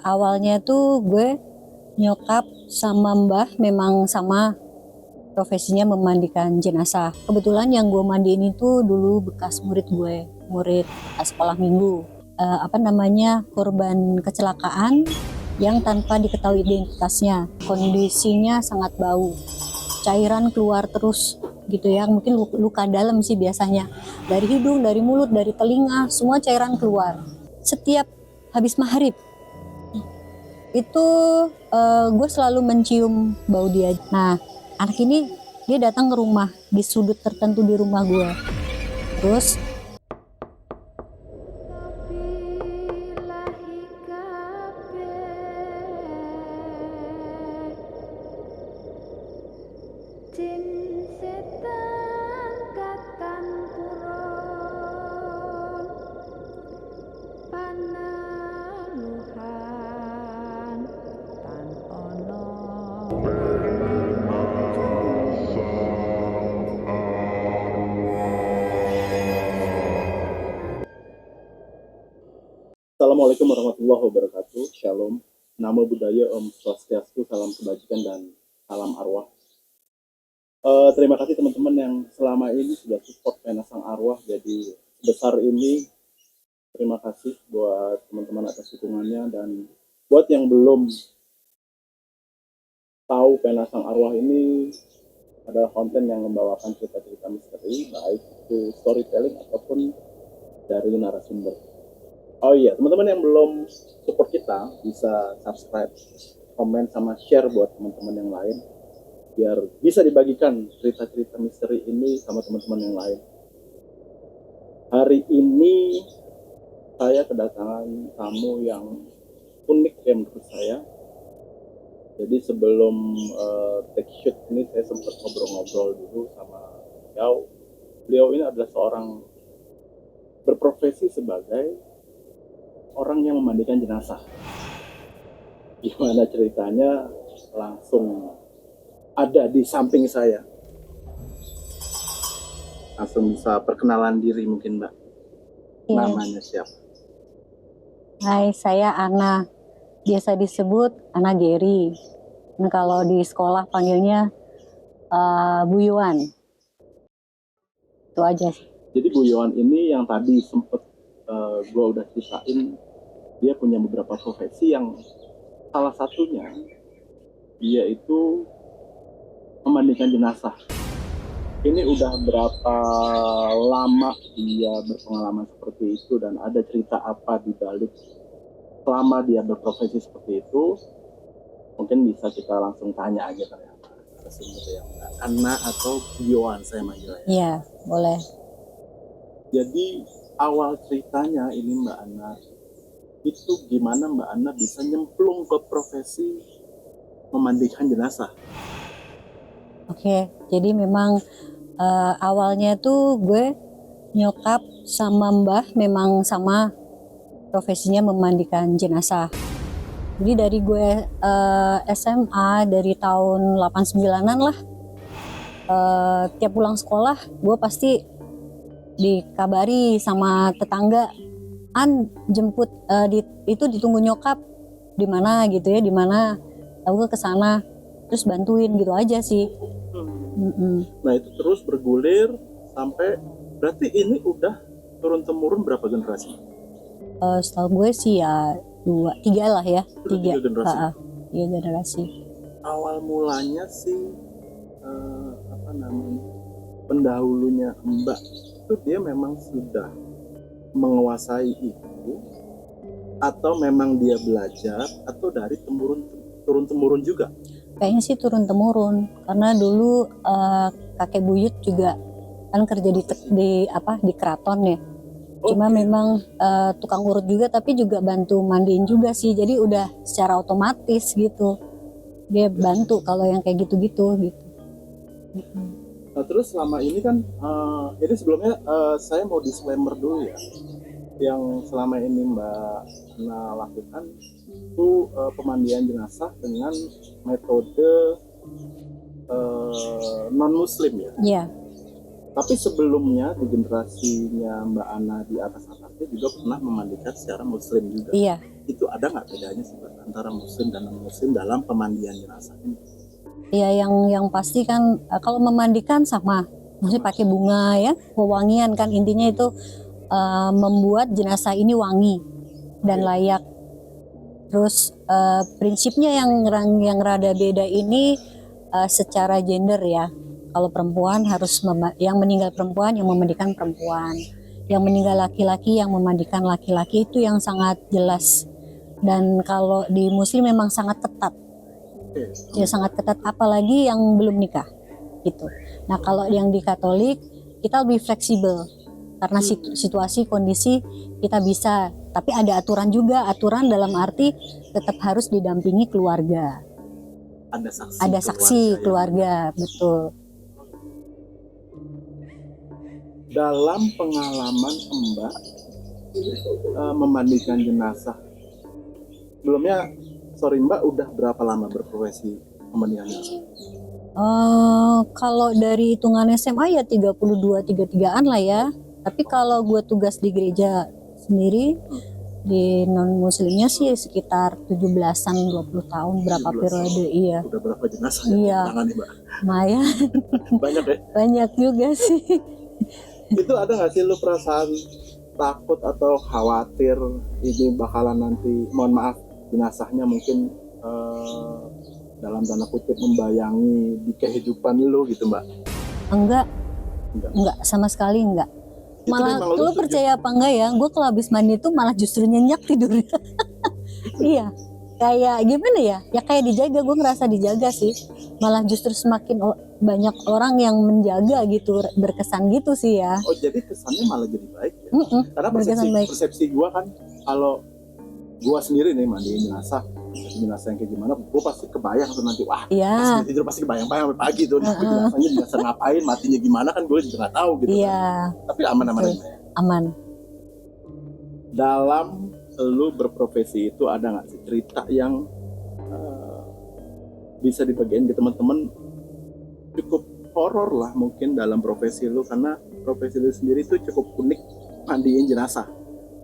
Awalnya tuh gue nyokap sama mbah memang sama profesinya memandikan jenazah. Kebetulan yang gue mandiin itu dulu bekas murid gue, murid sekolah minggu. Korban kecelakaan yang tanpa diketahui identitasnya. Kondisinya sangat bau, cairan keluar terus gitu ya, mungkin luka dalam sih biasanya. Dari hidung, dari mulut, dari telinga, semua cairan keluar. Setiap habis maghrib itu gue selalu mencium bau dia. Nah, anak ini dia datang ke rumah di sudut tertentu di rumah gue. Terus Assalamualaikum warahmatullahi wabarakatuh. Shalom. Namo Buddhaya, Om Swastiastu, salam kebajikan dan salam arwah. Terima kasih teman-teman yang selama ini sudah support Pena Sang Arwah. Jadi sebesar ini, terima kasih buat teman-teman atas dukungannya. Dan buat yang belum tahu Pena Sang Arwah ini adalah konten yang membawakan cerita-cerita misteri, baik itu storytelling ataupun dari narasumber. Oh iya, teman-teman yang belum support kita bisa subscribe, komen, sama share buat teman-teman yang lain biar bisa dibagikan cerita-cerita misteri ini sama teman-teman yang lain. Hari ini saya kedatangan tamu yang unik ya menurut saya. Jadi sebelum take shoot ini saya sempat ngobrol-ngobrol dulu sama beliau. Beliau ini adalah seorang berprofesi sebagai orang yang memandikan jenazah. Gimana ceritanya langsung ada di samping saya. Langsung bisa perkenalan diri mungkin Mbak. ya. Namanya siapa? Hai, saya Ana. Biasa disebut Ana Geri. Nah, kalau di sekolah panggilnya Bu Yuan. Itu aja sih. Jadi Bu Yohan ini yang tadi sempet gue udah ceritain, dia punya beberapa profesi yang salah satunya dia itu memandikan jenazah. Ini udah berapa lama dia berpengalaman seperti itu dan ada cerita apa di balik selama dia berprofesi seperti itu? Mungkin bisa kita langsung tanya aja ternyata sesungguhnya yang Ana atau Yohan saya manggilnya. Iya, boleh. Jadi awal ceritanya ini Mbak Ana, itu gimana Mbak Ana bisa nyemplung ke profesi memandikan jenazah? Oke, jadi memang awalnya tuh gue nyokap sama mbah memang sama profesinya memandikan jenazah. Jadi dari gue SMA dari tahun 89-an lah, tiap pulang sekolah gue pasti dikabari sama tetangga, jemput itu ditunggu nyokap di mana gitu ya, di mana, aku ke sana terus bantuin gitu aja sih. Nah itu terus bergulir sampai berarti ini udah turun temurun berapa generasi? Setahu gue sih ya 3 lah ya. Tiga generasi. 3 generasi. Awal mulanya sih pendahulunya Mbak itu dia memang sudah menguasai itu atau memang dia belajar atau dari turun temurun juga? Kayaknya sih turun temurun karena dulu kakek buyut juga kan kerja di keraton ya. Cuma memang tukang urut juga, tapi juga bantu mandiin juga sih. Jadi udah secara otomatis gitu dia bantu kalau yang kayak gitu-gitu gitu. Nah terus selama ini kan ini sebelumnya saya mau disclaimer dulu ya, yang selama ini Mbak Ana lakukan itu pemandian jenazah dengan metode non muslim ya. Iya. Tapi sebelumnya di generasinya Mbak Ana di atasnya juga pernah memandikan secara muslim juga. Iya. Itu ada nggak bedanya sih Mbak, antara muslim dan non muslim dalam pemandian jenazah ini? Iya, yang pasti kan kalau memandikan sama, maksudnya pakai bunga ya, wewangian kan intinya itu membuat jenazah ini wangi dan layak. Terus prinsipnya yang rada beda ini secara gender ya. Kalau perempuan harus yang meninggal perempuan yang memandikan perempuan, yang meninggal laki-laki yang memandikan laki-laki, itu yang sangat jelas. Dan kalau di muslim memang sangat ketat. Ya sangat ketat, apalagi yang belum nikah gitu. Nah kalau yang di Katolik kita lebih fleksibel karena situasi kondisi kita bisa, tapi ada aturan juga. Aturan dalam arti tetap harus didampingi keluarga. Ada saksi keluarga, betul. Dalam pengalaman Mbak memandikan jenazah sebelumnya, sorry Mbak, udah berapa lama berprofesi memandikan jenazah? Kalau dari hitungan SMA ya 32-33an lah ya. Tapi kalau gue tugas di gereja sendiri, di non muslimnya sih sekitar 17-an 20 tahun, berapa 17 periode. Iya. Udah berapa jenazah Iya. yang ditangani Mbak? Lumayan. Banyak ya? Banyak juga sih. Itu ada nggak sih lu perasaan takut atau khawatir ini bakalan nanti, mohon maaf, jenazahnya mungkin dalam tanda kutip membayangi di kehidupan lu gitu Mbak? Enggak Sama sekali enggak. Malah lu percaya apa enggak ya, gue kalau habis mandi tuh malah justru nyenyak tidurnya. Iya, kayak gimana ya, ya kayak dijaga, gue ngerasa dijaga sih. Malah justru semakin banyak orang yang menjaga gitu, berkesan gitu sih ya. Oh jadi kesannya malah jadi baik ya? Karena persepsi gue kan, kalau gue sendiri nih mandiin jenazah yang kayak gimana, gue pasti kebayang tuh nanti, wah pas tidur pasti kebayang-bayang sampai pagi tuh, jenazah ngapain, matinya gimana kan gue juga nggak tahu gitu kan. Tapi aman-aman aja. Aman. Dalam lu berprofesi itu ada nggak sih cerita yang bisa dibagiin ke teman-teman, cukup horor lah mungkin dalam profesi lu, karena profesi lu sendiri itu cukup unik, mandiin jenazah.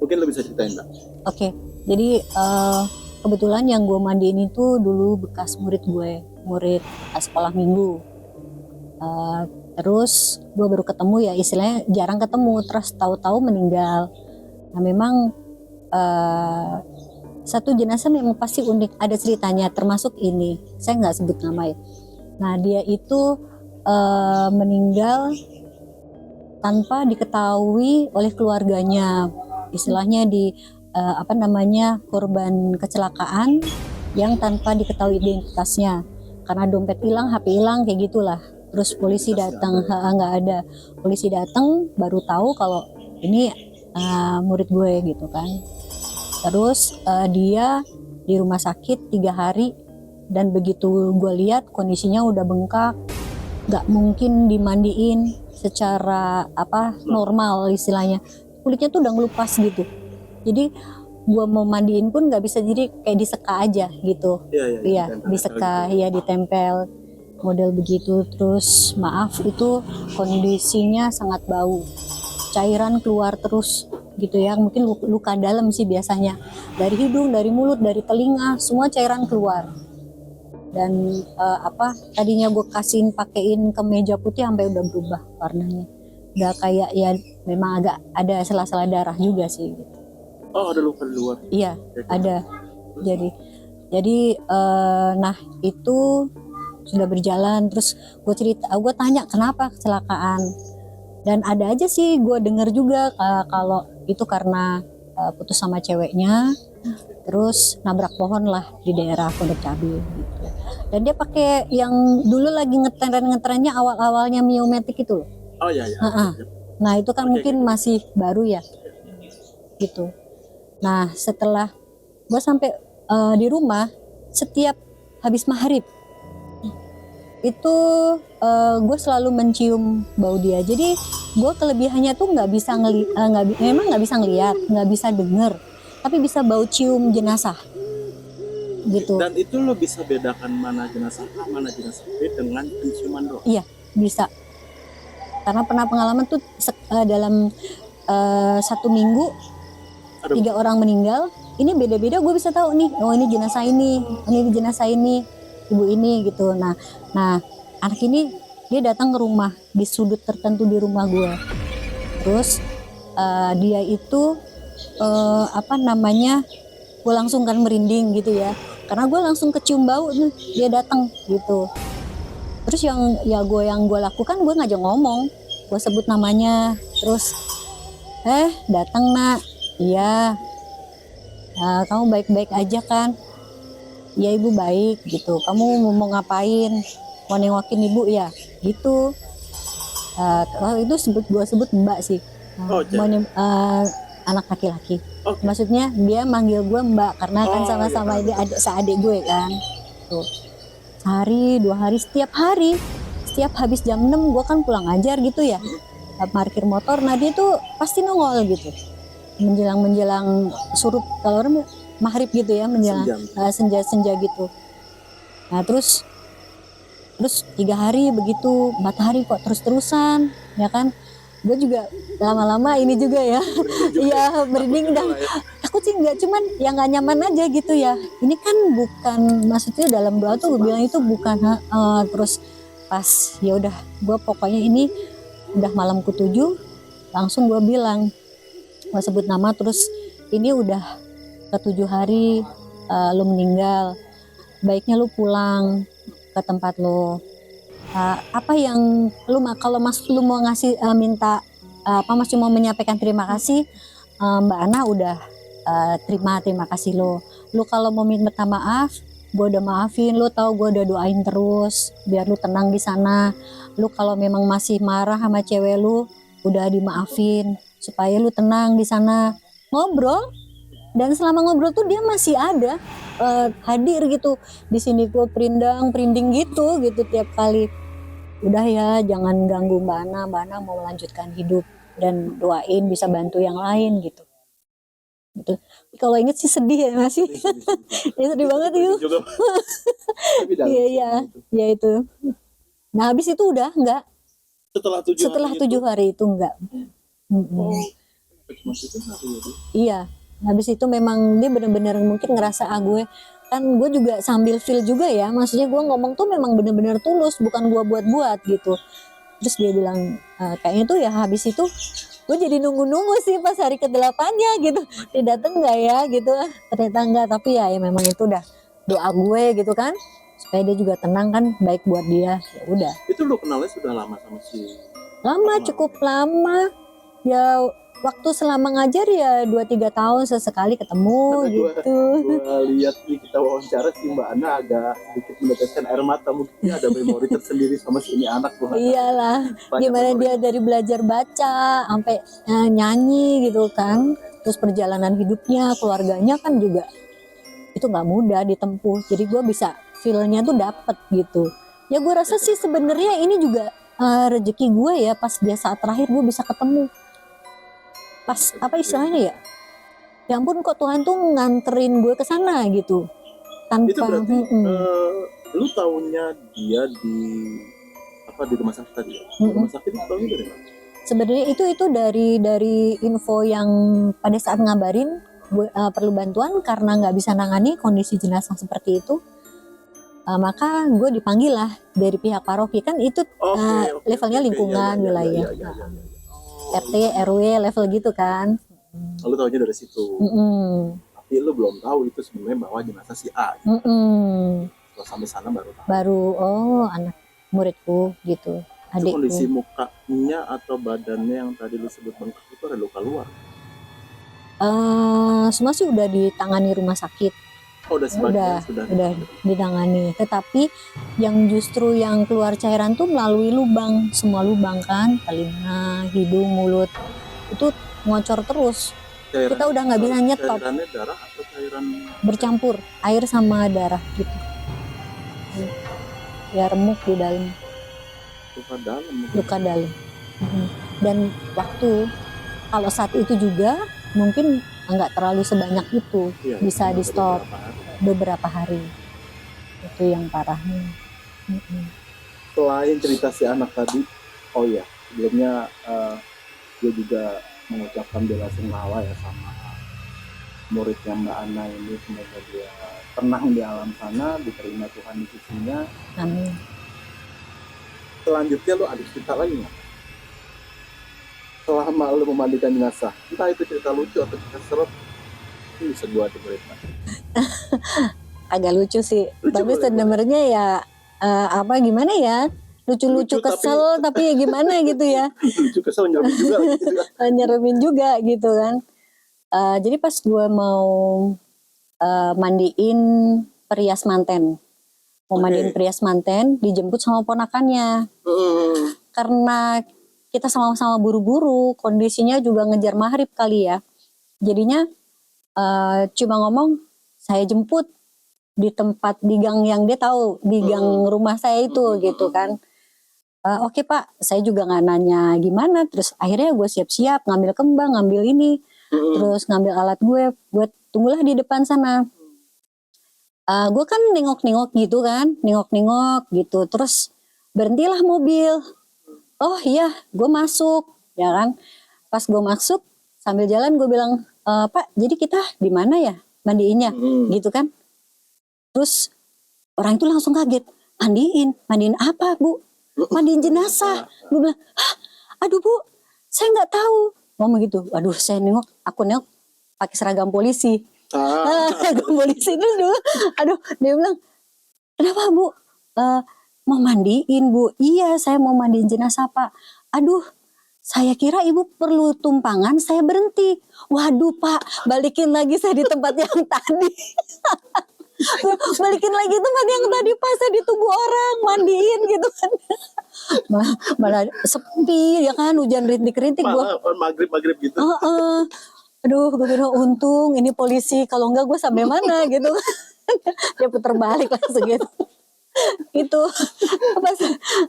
Mungkin lu bisa ceritain Mbak? Oke. Jadi kebetulan yang gue mandiin itu dulu bekas murid sekolah minggu. Terus gue baru ketemu ya, istilahnya jarang ketemu, terus tahu-tahu meninggal. Nah memang satu jenazah memang pasti unik, ada ceritanya, termasuk ini, saya nggak sebut nama ya. Nah dia itu meninggal tanpa diketahui oleh keluarganya, istilahnya korban kecelakaan yang tanpa diketahui identitasnya, karena dompet hilang, HP hilang, kayak gitulah. Terus polisi datang, nggak ada. Polisi datang baru tahu kalau ini murid gue gitu kan. Terus dia di rumah sakit 3 hari, dan begitu gue lihat kondisinya udah bengkak, nggak mungkin dimandiin secara normal istilahnya. Kulitnya tuh udah ngelupas gitu. Jadi gua mau mandiin pun nggak bisa, jadi kayak diseka aja gitu. Iya, diseka ya, ditempel model begitu. Terus maaf, itu kondisinya sangat bau, cairan keluar terus gitu ya, mungkin luka dalam sih biasanya, dari hidung, dari mulut, dari telinga, semua cairan keluar. Dan tadinya gue pakein kemeja putih sampai udah berubah warnanya, udah kayak ya memang agak ada sela-sela darah juga sih gitu. Oh, ada luka di luar? Iya, ada. Jadi nah itu sudah berjalan. Terus gue tanya kenapa kecelakaan, dan ada aja sih gue dengar juga kalau itu karena putus sama ceweknya, terus nabrak pohon lah di daerah Pondok Cabe gitu. Dan dia pakai yang dulu lagi ngetrennya awal-awalnya Miomatic itu loh. Oh iya. Nah itu kan mungkin masih baru ya gitu. Nah setelah gue sampai di rumah, setiap habis maghrib itu gue selalu mencium bau dia. Jadi gue kelebihannya tuh nggak bisa ngeliat, nggak bisa denger, tapi bisa bau cium jenazah gitu. Dan itu lo bisa bedakan mana jenazah A, mana jenazah B dengan penciuman doang? Iya, bisa. Karena pernah pengalaman tuh dalam 1 minggu Ada 3 orang meninggal. Ini beda-beda gue bisa tahu nih, oh ini jenazah ini jenazah ini, ibu ini gitu. Nah anak ini dia datang ke rumah di sudut tertentu di rumah gue. Terus dia itu gue langsung kan merinding gitu ya, karena gue langsung kecium bau nih dia datang gitu. Terus yang gue lakukan, gue ngajak ngomong, gue sebut namanya, terus datang nak, iya. Kamu baik-baik aja kan? Iya ibu baik gitu. Kamu mau ngapain? Mau nengokin ibu ya? Gitu. Itu gue sebut mbak sih. Anak laki-laki. Oke. Maksudnya dia manggil gue mbak karena kan sama-sama dia seadik gue kan. Tuh. Sehari 2 hari, setiap habis jam 6 gue kan pulang ajar gitu ya. Parkir motor, nah dia tuh pasti nongol gitu. Menjelang surut, kalau orang maghrib gitu ya, menjelang senja gitu. Nah terus 3 hari begitu, 4 hari kok terus-terusan ya kan. Gue juga lama-lama ini juga ya iya merinding dan takut sih enggak, cuman yang nggak nyaman aja gitu ya. Ini kan bukan, maksudnya dalam doa tuh gue bilang itu bukan terus pas ya udah gue pokoknya ini udah malam ke-7 langsung gue bilang, gue sebut nama, terus ini udah ke-7 hari lu meninggal, baiknya lu pulang ke tempat lu. Apa yang lu kalau lu mau ngasih minta masih mau menyampaikan terima kasih, Mbak Ana udah terima kasih lu kalau mau minta maaf, gue udah maafin lu, tahu gue udah doain terus biar lu tenang di sana. Lu kalau memang masih marah sama cewek lu, udah dimaafin supaya lu tenang di sana. Ngobrol, dan selama ngobrol tuh dia masih ada hadir gitu di sini. Gue perinding gitu tiap kali. Udah ya, jangan ganggu Mbak Ana mau melanjutkan hidup dan doain bisa bantu yang lain gitu. Kalau inget sih sedih ya masih. Ya sedih banget itu. Iya itu. Nah habis itu udah enggak. Setelah 7 hari itu enggak. Iya. Habis itu memang dia benar-benar mungkin ngerasa gue juga sambil feel juga ya, maksudnya gue ngomong tuh memang benar-benar tulus, bukan gue buat-buat gitu. Terus dia bilang kayaknya tuh ya habis itu gue jadi nunggu sih pas hari ke-8-nya gitu, dia dateng nggak ya gitu. Ternyata enggak, tapi ya memang itu udah doa gue gitu kan, supaya dia juga tenang kan, baik buat dia. Ya udah. Itu lu kenalnya sudah lama sama si? Lama, cukup lama ya. Waktu selama ngajar ya 2-3 tahun sesekali ketemu. Karena gitu. Gue lihat nih kita wawancara si Mbak Ana agak sedikit meneteskan air mata, mungkin ada memori tersendiri sama si ini anak tuh. Iyalah, gimana dia dari belajar baca sampai nyanyi gitu kan, terus perjalanan hidupnya, keluarganya kan juga itu nggak mudah ditempuh. Jadi gue bisa feel-nya tuh dapet gitu. Ya gue rasa sih sebenarnya ini juga rezeki gue ya, pas dia saat terakhir gue bisa ketemu. Pas apa istilahnya ya ampun kok Tuhan tuh nganterin gue ke sana gitu tanpa. Itu berarti lu taunya dia di rumah sakit tadi ya? Rumah sakit itu taunya dari mana? Sebenarnya itu dari info yang pada saat ngabarin gue perlu bantuan karena nggak bisa nangani kondisi jenazah seperti itu, maka gue dipanggil lah dari pihak paroki kan itu. Levelnya lingkungan wilayah. RT, RW level gitu kan. Lu taunya dari situ. Tapi lu belum tahu itu sebenarnya bahwa jenazah si A. Gitu. Kalau sampai sana baru tahu. Anak muridku gitu. Adikku. Itu kondisi mukanya atau badannya yang tadi lu sebut bengkak itu ada luka luar? Semua sih udah ditangani rumah sakit. Udah ditangani. Tetapi yang justru yang keluar cairan tuh melalui lubang, semua lubang kan, telinga, hidung, mulut itu ngocor terus. Cairan, kita udah nggak bisa nyetop. Cairannya darah atau cairan bercampur, air sama darah gitu. Ya remuk di dalam. Luka dalam. Dan waktu kalau saat itu juga mungkin nggak terlalu sebanyak itu, bisa di stop beberapa hari. Itu yang parahnya. Selain cerita si anak tadi, sebelumnya gue juga mengucapkan bela sungkawa ya sama muridnya Mbak Ana ini, semoga dia tenang di alam sana, diterima Tuhan di sisinya. Amin. Selanjutnya lo ada cerita lagi nggak? Selama lo memandikan jenazah, entah itu cerita lucu atau cerita serem, ini bisa gue dengerin. Agak lucu sih, Lucu tapi boleh, sebenarnya ya gimana ya, lucu-lucu Lucu, kesel tapi ya gimana gitu ya. Lucu, kesel, nyeremin juga gitu kan. Nyeremin juga gitu kan. Jadi pas gue mau mandiin perias manten, mandiin perias manten, dijemput sama ponakannya. Karena kita sama-sama buru-buru, kondisinya juga ngejar maghrib kali ya. Jadinya cuma ngomong, saya jemput di tempat, di gang yang dia tahu, di gang rumah saya itu gitu kan. Oke Pak, saya juga nggak nanya gimana. Terus akhirnya gue siap-siap ngambil kembang, ngambil ini, terus ngambil alat gue buat tunggulah di depan sana. Gue kan nengok-nengok gitu kan, nengok-nengok gitu. Terus berhentilah mobil. Oh iya, gue masuk, ya kan. Pas gue masuk, sambil jalan gue bilang, Pak, jadi kita di mana ya mandiinnya, gitu kan. Terus orang itu langsung kaget, mandiin apa Bu? Mandiin jenazah. Gue bilang, hah, aduh Bu, saya nggak tahu. Ngomong gitu, aduh saya aku nengok pakai seragam polisi. Seragam polisi dulu. Aduh, dia bilang, kenapa Bu? Mau mandiin Bu? Iya, saya mau mandiin jenazah Pak. Aduh, saya kira Ibu perlu tumpangan, saya berhenti. Waduh Pak, balikin lagi saya di tempat yang tadi. Balikin lagi tempat yang tadi Pak, saya ditunggu orang mandiin gitu kan. Malah sepi ya kan, hujan rintik-rintik gua. Maghrib gitu. Aduh, gue kira untung ini polisi, kalau enggak gue sampai mana gitu. Dia putar balik langsung gitu. Itu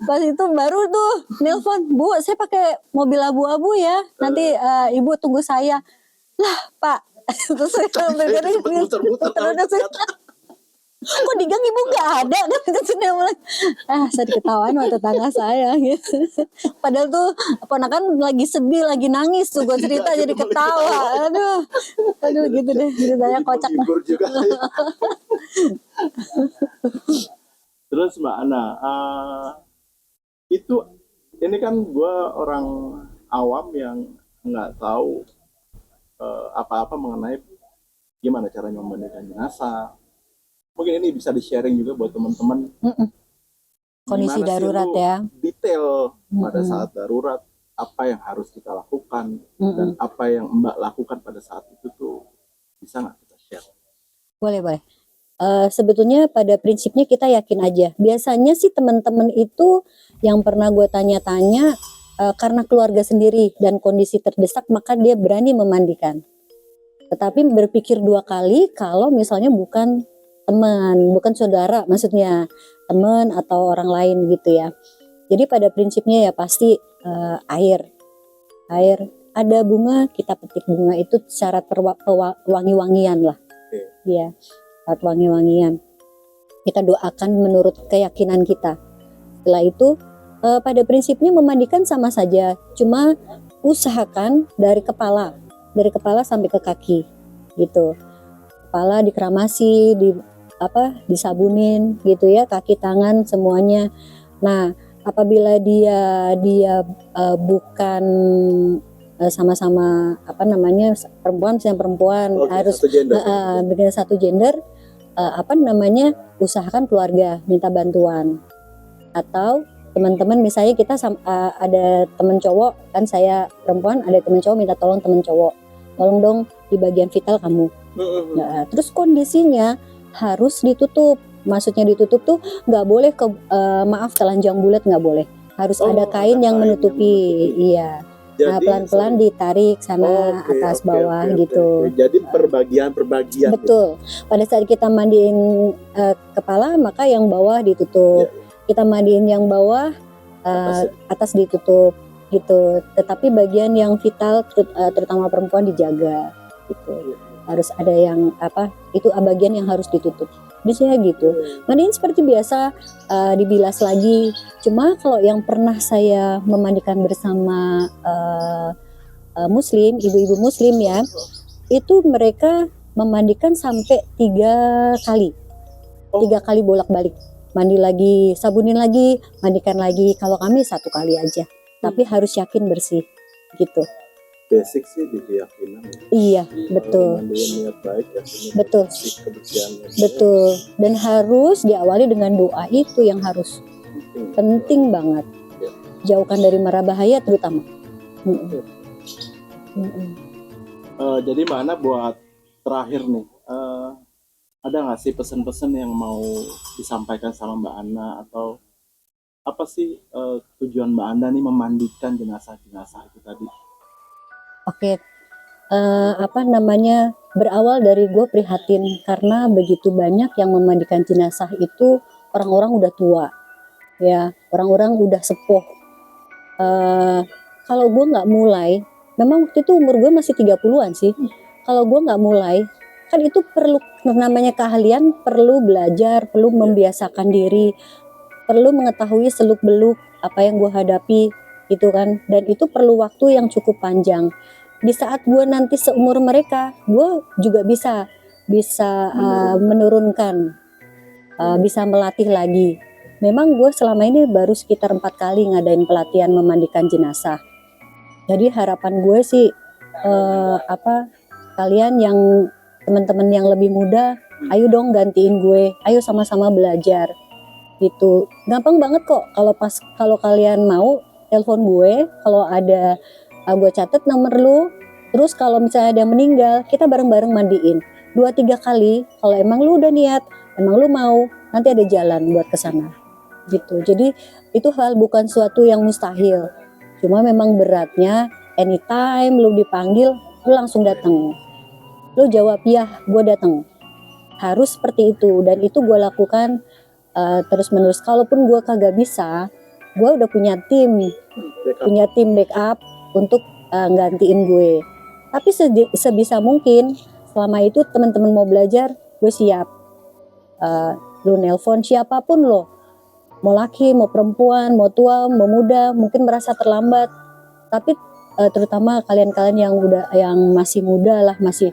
pas itu baru tuh nelpon, Bu, saya pakai mobil abu-abu ya, nanti Ibu tunggu saya. Lah Pak, terus saya kok di gang Ibu nggak ada kan, saya diketawain sama tetangga saya gitu. Padahal tuh ponakan lagi sedih, lagi nangis tuh, gue cerita jadi ketawa. Aduh gitu deh, ceritanya kocak lah. Terus Mbak Ana, itu ini kan gue orang awam yang nggak tahu apa-apa mengenai gimana caranya memandikan jenazah. Mungkin ini bisa di-sharing juga buat teman-teman. Kondisi darurat ya. Detail pada saat darurat, apa yang harus kita lakukan dan apa yang Mbak lakukan pada saat itu tuh, bisa nggak kita share? Boleh. Sebetulnya pada prinsipnya kita yakin aja. Biasanya sih teman-teman itu yang pernah gue tanya-tanya, karena keluarga sendiri dan kondisi terdesak maka dia berani memandikan. Tetapi berpikir dua kali kalau misalnya bukan teman, bukan saudara, maksudnya teman atau orang lain gitu ya. Jadi pada prinsipnya ya pasti air. Ada bunga, kita petik bunga itu syarat wangi-wangian lah. Ya, syarat wangi-wangian. Kita doakan menurut keyakinan kita. Setelah itu pada prinsipnya memandikan sama saja, cuma usahakan dari kepala sampai ke kaki gitu. Kepala dikeramasi, disabunin gitu ya, kaki tangan semuanya. Nah, apabila dia bukan sama-sama perempuan harus bikin satu gender, usahakan keluarga minta bantuan, atau teman-teman, misalnya kita ada teman cowok kan, saya perempuan, ada teman cowok minta tolong teman cowok, tolong dong di bagian vital kamu. Nah, terus kondisinya harus ditutup, maksudnya ditutup tuh nggak boleh telanjang bulat, nggak boleh, harus ada kain yang menutupi. Iya. Nah, pelan-pelan ditarik sana atas bawah gitu. Jadi perbagian. Betul. Pada saat kita mandiin kepala, maka yang bawah ditutup. Kita mandiin yang bawah, atas ditutup gitu. Tetapi bagian yang vital, terutama perempuan, dijaga gitu. Harus ada yang itu bagian yang harus ditutup. biasanya gitu. Mandiin seperti biasa, dibilas lagi. Cuma kalau yang pernah saya memandikan bersama muslim, ibu-ibu muslim ya, itu mereka memandikan sampai 3 kali, 3 kali bolak-balik, mandi lagi, sabunin lagi, mandikan lagi. Kalau kami 1 kali aja, tapi harus yakin bersih gitu. Basic sih di keyakinan ya. Iya, Kalau betul. mandiin niat baik ya, Betul. kebersihannya Betul. Dan harus diawali dengan doa, itu yang harus penting banget. Jauhkan dari mara bahaya terutama. Jadi mana buat terakhir nih, ada nggak sih pesan-pesan yang mau disampaikan sama Mbak Ana, atau apa sih tujuan Mbak Ana nih memandikan jenazah-jenazah itu tadi? Oke, berawal dari gue prihatin karena begitu banyak yang memandikan jenazah itu orang-orang udah tua, ya, orang-orang udah sepuh. Kalau gue nggak mulai, memang waktu itu umur gue masih 30-an sih. Kalau gue nggak mulai, kan itu perlu namanya keahlian, perlu belajar, perlu membiasakan diri, perlu mengetahui seluk-beluk apa yang gue hadapi gitu kan, dan itu perlu waktu yang cukup panjang. Di saat gue nanti seumur mereka, gue juga bisa menurunkan, bisa melatih lagi. Memang gue selama ini baru sekitar 4 kali ngadain pelatihan memandikan jenazah. Jadi harapan gue sih kalian yang teman-teman yang lebih muda, ayo dong gantiin gue, ayo sama-sama belajar gitu. Gampang banget kok, kalau kalian mau telepon gue, kalau ada gue catet nomor lu. Terus kalau misalnya ada yang meninggal, kita bareng-bareng mandiin 2-3 kali. Kalau emang lu udah niat, emang lu mau, nanti ada jalan buat kesana gitu. Jadi itu hal bukan suatu yang mustahil, cuma memang beratnya anytime lu dipanggil lu langsung datang, lu jawab ya gue datang, harus seperti itu. Dan itu gue lakukan terus menerus. Kalaupun gue kagak bisa, gue udah punya tim backup untuk gantiin gue. Tapi sebisa mungkin selama itu teman-teman mau belajar, gue siap. Lu nelpon siapapun lo, mau laki, mau perempuan, mau tua, mau muda, mungkin merasa terlambat, tapi terutama kalian-kalian yang masih muda lah, masih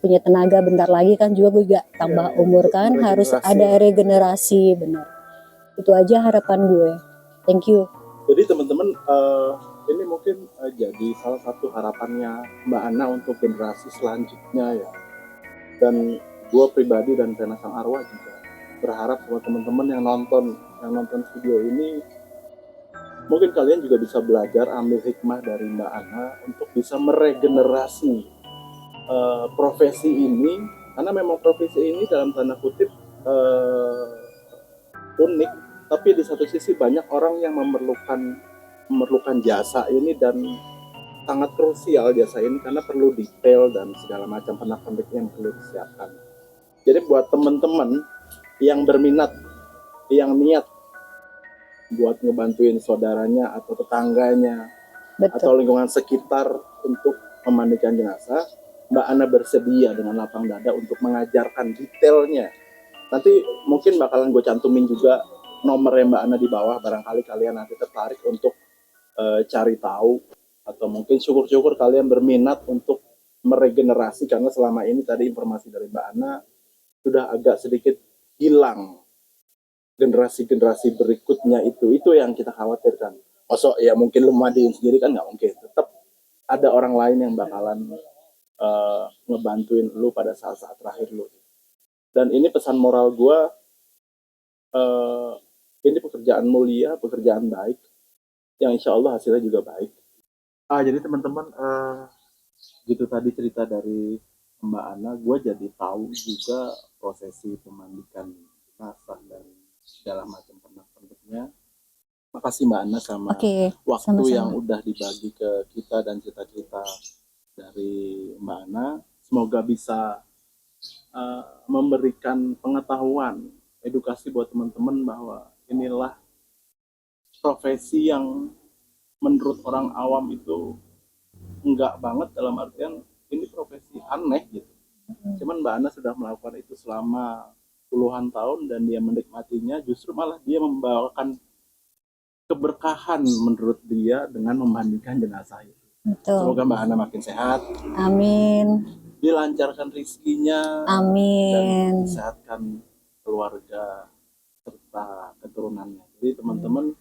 punya tenaga, bentar lagi kan juga tambah umur kan, harus ada regenerasi, benar. Itu aja harapan gue. Thank you. Jadi teman-teman, ini mungkin jadi salah satu harapannya Mbak Ana untuk generasi selanjutnya ya. Dan gue pribadi dan Pena Sang Arwah juga berharap sama teman-teman yang nonton video ini, mungkin kalian juga bisa belajar, ambil hikmah dari Mbak Ana untuk bisa meregenerasi profesi ini, karena memang profesi ini dalam tanda kutip unik, tapi di satu sisi banyak orang yang memerlukan jasa ini, dan sangat krusial jasa ini karena perlu detail dan segala macam pernak-pernik yang perlu disiapkan. Jadi buat teman-teman yang berminat, yang niat buat ngebantuin saudaranya atau tetangganya, Betul. atau lingkungan sekitar untuk memandikan jenazah, Mbak Ana bersedia dengan lapang dada untuk mengajarkan detailnya. Nanti mungkin bakalan gue cantumin juga nomornya Mbak Ana di bawah, barangkali kalian nanti tertarik untuk cari tahu, atau mungkin syukur-syukur kalian berminat untuk meregenerasi, karena selama ini tadi informasi dari Mbak Ana sudah agak sedikit hilang generasi-generasi berikutnya. Itu yang kita khawatirkan. Ya mungkin lu mandiin sendiri kan nggak mungkin, tetap ada orang lain yang bakalan ngebantuin lu pada saat-saat terakhir lu. Dan ini pesan moral gue, ini pekerjaan mulia, pekerjaan baik, yang insya Allah hasilnya juga baik. Jadi teman-teman, gitu tadi cerita dari Mbak Ana, gue jadi tahu juga prosesi pemandikan jenazah dan segala macam pernak-perniknya. Makasih Mbak Ana sama waktu sama-sama yang udah dibagi ke kita dan cerita-cerita dari Mbak Ana. Semoga bisa memberikan pengetahuan, edukasi buat teman-teman bahwa inilah profesi yang menurut orang awam itu enggak banget, dalam artian ini profesi aneh gitu. Cuman Mbak Ana sudah melakukan itu selama puluhan tahun dan dia menikmatinya, justru malah dia membawakan keberkahan menurut dia dengan memandikan jenazah itu. Betul. Semoga Mbak Ana makin sehat, Amin. dilancarkan rezekinya, dan Amin. disehatkan keluarga serta keturunannya. Jadi teman-teman,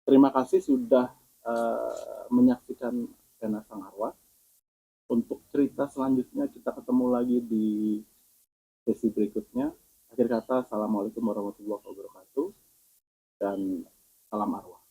terima kasih sudah menyaksikan Skena Sang Arwah. Untuk cerita selanjutnya kita ketemu lagi di sesi berikutnya. Akhir kata, assalamualaikum warahmatullahi wabarakatuh dan salam arwah.